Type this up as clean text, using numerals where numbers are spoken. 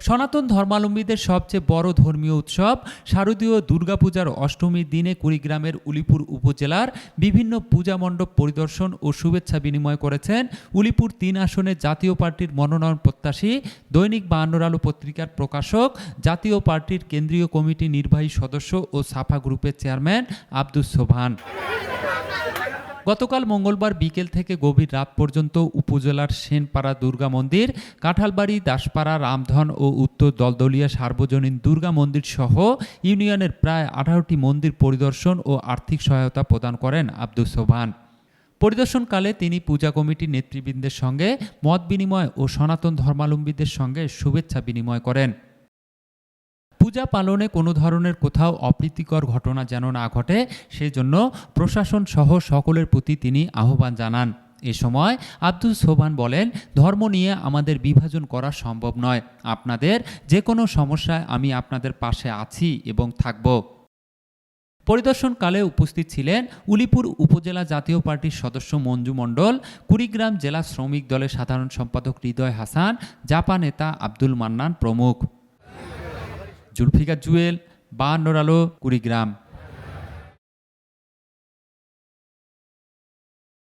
সনাতন ধর্মাবলম্বীদের সবচেয়ে বড় ধর্মীয় উৎসব শারদীয় দুর্গাপূজার অষ্টমীর দিনে কুড়িগ্রামের উলিপুর উপজেলার বিভিন্ন পূজা মণ্ডপ পরিদর্শন ও শুভেচ্ছা বিনিময় করেছেন উলিপুর ৩ আসনের জাতীয় পার্টির মনোনয়ন প্রত্যাশী দৈনিক ৫২ আলো পত্রিকার প্রকাশক, জাতীয় পার্টির কেন্দ্রীয় কমিটি নির্বাহী সদস্য ও সাফা গ্রুপের চেয়ারম্যান আব্দুস সোবহান। গতকাল মঙ্গলবার বিকেল থেকে গভীর রাত পর্যন্ত উপজেলার সেনপাড়া দুর্গা মন্দির, কাঁঠালবাড়ি, দাসপাড়া, রামধন ও উত্তর দলদলিয়া সার্বজনীন দুর্গা মন্দির সহ ইউনিয়নের প্রায় ১৮টি মন্দির পরিদর্শন ও আর্থিক সহায়তা প্রদান করেন আব্দুস সোবহান। পরিদর্শনকালে তিনি পূজা কমিটির নেতৃবৃন্দের সঙ্গে মত বিনিময় ও সনাতন ধর্মাবলম্বীদের সঙ্গে শুভেচ্ছা বিনিময় করেন। পূজা পালনে কোনো ধরনের কোথাও অপ্রীতিকর ঘটনা যেন না ঘটে, সেজন্য প্রশাসন সহ সকলের প্রতি তিনি আহ্বান জানান। এ সময় আব্দুস সোবহান বলেন, ধর্ম নিয়ে আমাদের বিভাজন করা সম্ভব নয়। আপনাদের যে কোনো সমস্যায় আমি আপনাদের পাশে আছি এবং থাকব। পরিদর্শনকালে উপস্থিত ছিলেন উলিপুর উপজেলা জাতীয় পার্টির সদস্য মঞ্জু মণ্ডল, কুড়িগ্রাম জেলা শ্রমিক দলের সাধারণ সম্পাদক হৃদয় হাসান, জাপা নেতা আব্দুল মান্নান প্রমুখ। জুলফিকার জুয়েল, ৫২ আলো, কুড়িগ্রাম।